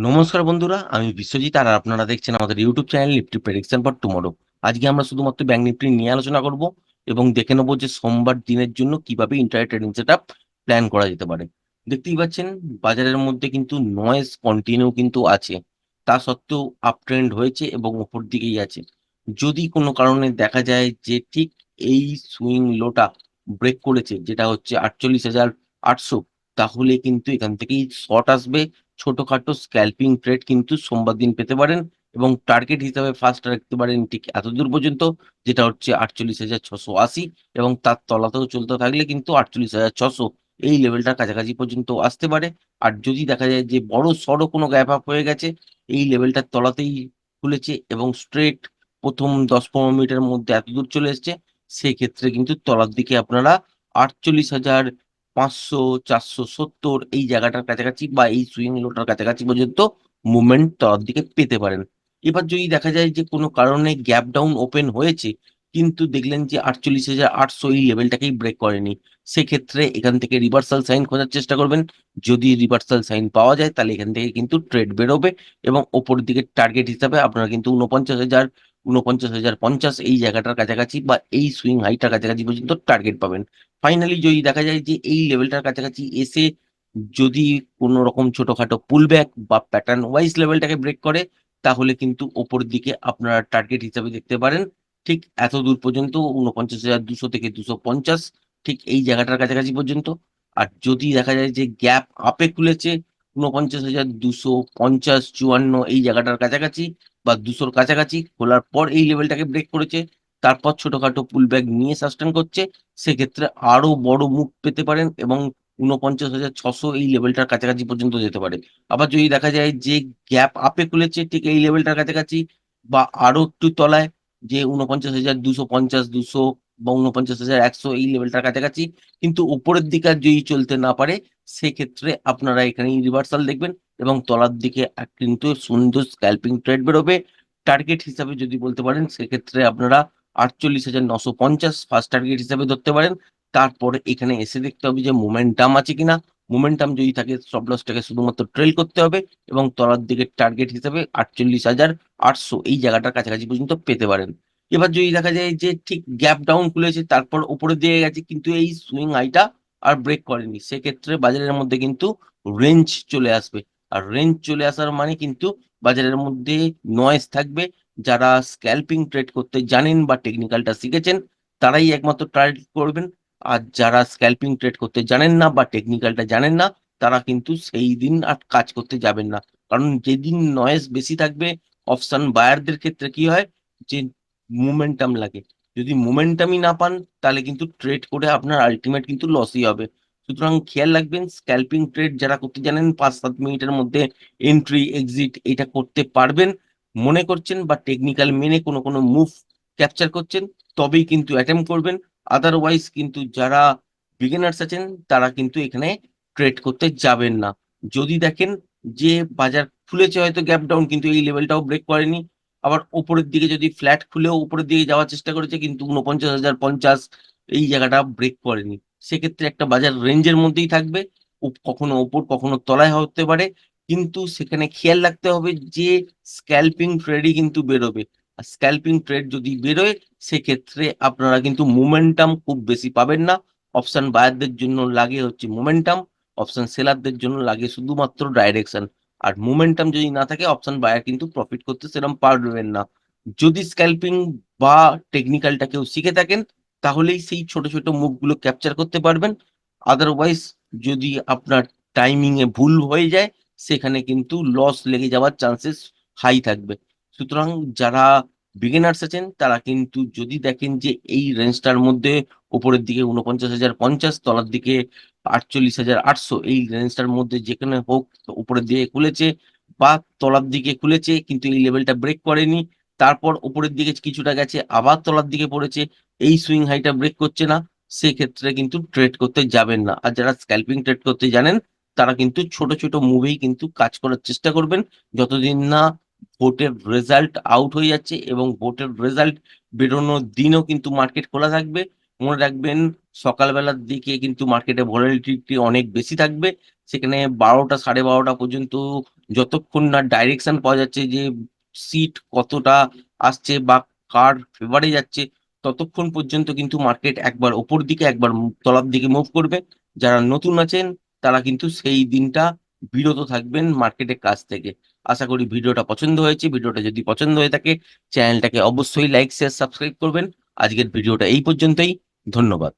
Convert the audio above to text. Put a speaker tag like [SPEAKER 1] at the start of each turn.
[SPEAKER 1] নমস্কার বন্ধুরা, আমি বিশ্বজিৎ আর আপনারা দেখছেন আমাদের YouTube channel Nifty prediction for tomorrow. আজকে আমরা শুধুমাত্র ব্যাংক নিফটি নিয়ে আলোচনা করব এবং দেখে নেব যে সোমবার দিনের জন্য কিভাবে ইন্টারডে ট্রেডিং সেটআপ প্ল্যান করা যেতে পারে। দেখতেই পাচ্ছেন বাজারের মধ্যে কিন্তু নয়েজ কন্টিনিউ কিন্তু আছে। তা সত্ত্বেও আপ ট্রেন্ড হয়েছে এবং উপর দিকেই আছে। যদি কোনো কারণে দেখা যায় যে ঠিক এই সুইং লোটা ব্রেক করেছে, যেটা হচ্ছে 48,800, তাহলে কিন্তু এখান থেকেই শর্ট আসবে। ছোটখাটো স্ক্যাল্পিং ট্রেড কিন্তু সোমবার দিন পেতে পারেন এবং টার্গেট হিসাবে ফার্স্ট রাখতে পারেন ঠিক এতদূর পর্যন্ত, যেটা হচ্ছে 48,680, এবং তার তলাতেও চলতে থাকলে কিন্তু 48,600 এই লেভেলটার কাছাকাছি পর্যন্ত আসতে পারে। আর যদি দেখা যায় যে বড় সড়ো কোনো গ্যাপ আপ হয়ে গেছে, এই লেভেলটার তলাতেই খুলেছে এবং স্ট্রেট প্রথম 10-15 মিনিটের মধ্যে এতদূর চলে এসছে, সেক্ষেত্রে কিন্তু তলার দিকে আপনারা 48,500, 470 এই জায়গাটার কাছাকাছি বা এই সুইং লোটার কাছাকাছি পর্যন্ত মুভমেন্ট তলার দিকে পেতে পারেন। এবার যদি দেখা যায় যে কোনো কারণে গ্যাপ ডাউন ওপেন হয়েছে কিন্তু দেখলেন যে 48,800 এই লেভেলটাকেই ব্রেক করেনি, সেক্ষেত্রে এখান থেকে রিভার্সাল সাইন খোঁজার চেষ্টা করবেন। যদি রিভার্সাল সাইন পাওয়া যায় তাহলে এখান থেকে কিন্তু ট্রেড বেরোবে এবং ওপরের দিকে টার্গেট হিসাবে আপনারা কিন্তু 49,000, 49,050 এই জায়গাটার কাছাকাছি বা এই সুইং হাইটার কাছাকাছি পর্যন্ত টার্গেট পাবেন। ফাইনালি যদি দেখা যায় যে এই লেভেলটার কাছাকাছি এসে যদি কোনো রকম ছোটখাটো পুলব্যাক বা প্যাটার্ন ওয়াইজ লেভেলটাকে ব্রেক করে, তাহলে কিন্তু ওপরের দিকে আপনারা টার্গেট হিসাবে দেখতে পারেন ঠিক এত দূর পর্যন্ত, 49,200 থেকে 250, ঠিক এই জায়গাটার কাছাকাছি পর্যন্ত। আর যদি দেখা যায় যে গ্যাপ আপে খুলেছে 49,250, 54 এই জায়গাটার কাছাকাছি বা 200 কাছাকাছি খোলার পর এই লেভেলটাকে ব্রেক করেছে, তারপর ছোটখাটো পুলব্যাক নিয়ে সাস্টেন করছে, সেক্ষেত্রে আরো বড় মুভ পেতে পারেন এবং 49,600 এই লেভেলটার কাছাকাছি পর্যন্ত যেতে পারে। আবার যদি দেখা যায় যে গ্যাপ আপে খুলেছে ঠিক এই লেভেলটার কাছাকাছি বা আরো একটু তলায়, যে 49,250, 200 বা 49,100 এই লেভেলটার কাছাকাছি, কিন্তু উপরের দিকে আর যদি চলতে না পারে, সেক্ষেত্রে আপনারা এখানেই রিভার্সাল দেখবেন এবং তলার দিকে কিন্তু সুন্দর স্ক্যাল্পিং ট্রেড বেরোবে। টার্গেট হিসাবে যদি বলতে পারেন, সেক্ষেত্রে আপনারা 48,950 ফার্স্ট টার্গেট হিসাবে ধরতে পারেন। তারপরে এখানে এসে দেখতে হবে যে মোমেন্টাম আছে কিনা। মোমেন্টাম যদি থাকে, স্টপ লসটাকে শুধুমাত্র ট্রেল করতে হবে এবং তলার দিকে টার্গেট হিসেবে 48,800 এই জায়গাটার কাছাকাছি পর্যন্ত পেতে পারেন। এবার যদি দেখা যায় যে ঠিক গ্যাপ ডাউন খুলেছে, তারপর উপরের দিকে গেছে কিন্তু এই সুইং হাইটা আর ব্রেক করেনি, সেক্ষেত্রে বাজারের মধ্যে কিন্তু রেঞ্জ চলে আসবে। আর রেঞ্জ চলে আসার মানে কিন্তু বাজারের মধ্যে নয়েজ থাকবে। যারা স্ক্যাল্পিং ট্রেড করতে জানেন বা টেকনিক্যালটা শিখেছেন, তারাই একমাত্র ট্রেড করবেন। আর যারা স্ক্যাল্পিং ট্রেড করতে জানেন না বা টেকনিক্যালটা জানেন না, তারা কিন্তু সেই দিন আর কাজ করতে যাবেন না। কারণ যেদিন নয়েজ বেশি থাকবে, অপশন বায়ারদের ক্ষেত্রে কি হয় যে মোমেন্টাম লাগে। যদি মোমেন্টামই না পান, তাহলে কিন্তু ট্রেড করে আপনার আলটিমেট কিন্তু লসই হবে। সুতরাং খেয়াল রাখবেন, স্ক্যাল্পিং ট্রেড যারা করতে জানেন 5-7 মিনিটের মধ্যে এন্ট্রি এক্সিট এটা করতে পারবেন মনে করছেন বা টেকনিক্যাল মেনে কোনো কোনো মুভ ক্যাপচার করছেন, তবেই কিন্তু অ্যাটেম্প করবেন। আদারওয়াইজ কিন্তু যারা বিগিনার্স আছেন, তারা কিন্তু এখানে ট্রেড করতে যাবেন না। যদি দেখেন যে বাজার খুলেছে হয়তো গ্যাপ ডাউন কিন্তু এই লেভেলটাও ব্রেক করেনি, আবার উপরের দিকে যদি ফ্ল্যাট খুলেও উপরের দিকে যাওয়ার চেষ্টা করেছে কিন্তু 49,050 এই জায়গাটা ব্রেক করেনি, সেক্ষেত্রে একটা বাজার রেঞ্জের মধ্যেই থাকবে। কখনো ওপর কখনো তলায় হতে পারে, কিন্তু সেখানে খেয়াল রাখতে হবে যে স্ক্যাল্পিং ট্রেডই কিন্তু বেরোবে। আর স্ক্যাল্পিং ট্রেড যদি বেরোয়, সেক্ষেত্রে আপনারা কিন্তু মোমেন্টাম খুব বেশি পাবেন না। অপশন বায়ারদের জন্য লাগে হচ্ছে মোমেন্টাম, অপশন সেলারদের জন্য লাগে শুধুমাত্র ডাইরেকশন। আর মোমেন্টাম যদি না থাকে, অপশন বায়ার কিন্তু প্রফিট করতে সেরকম পারবেন না। যদি স্ক্যাল্পিং বা টেকনিক্যালটা কেউ শিখে থাকেন, তাহলেই সেই ছোট ছোট মুভগুলো ক্যাপচার করতে পারবেন। আদারওয়াইজ যদি আপনার টাইমিং এ ভুল হয়ে যায়, সেখানে কিন্তু লস লেগে যাওয়ার চান্সেস হাই থাকবে। সুতরাং যারা বিগিনার্স আছেন, তারা কিন্তু যদি দেখেন যে এই রেঞ্জটার মধ্যে উপরের দিকে 49,050, তলার দিকে 48,800 এই রেঞ্জটার মধ্যে যেখানে হোক উপরের দিকে খুলেছে বা তলার দিকে খুলেছে কিন্তু এই লেভেলটা ব্রেক করেনি, তারপর উপরের দিকে কিছুটা গেছে আবার তলার দিকে পড়েছে, এই সুইং হাইটা ব্রেক করছে না, সেক্ষেত্রে কিন্তু ট্রেড করতে যাবেন না। আর যারা স্ক্যাল্পিং ট্রেড করতে জানেন, তারা কিন্তু ছোট ছোট মুভেই কিন্তু কাজ করার চেষ্টা করবেন, যতদিন না ভোটের রেজাল্ট আউট হয়ে যাচ্ছে। এবং ভোটের রেজাল্ট বেরোনোর দিনও কিন্তু মার্কেট খোলা থাকবে। মনে রাখবেন, সকালবেলার দিকে কিন্তু মার্কেটে ভলাটিলিটি অনেক বেশি থাকবে। সেখানে ১২টা ১২:৩০ পর্যন্ত যতক্ষণ না ডাইরেকশন পাওয়া যাচ্ছে যে সিট কতটা আসছে বা কার ফেভারে যাচ্ছে, ততক্ষণ পর্যন্ত কিন্তু মার্কেট একবার উপর দিকে একবার তলার দিকে মুভ করবে। যারা নতুন আছেন তারা কিন্তু সেই দিনটা বিরত থাকবেন মার্কেটের কাছ থেকে। আশা করি ভিডিওটা পছন্দ হয়েছে। ভিডিওটা যদি পছন্দ হয়ে থাকে চ্যানেলটাকে অবশ্যই লাইক, শেয়ার, সাবস্ক্রাইব করবেন। আজকের ভিডিওটা এই পর্যন্তই। ধন্যবাদ।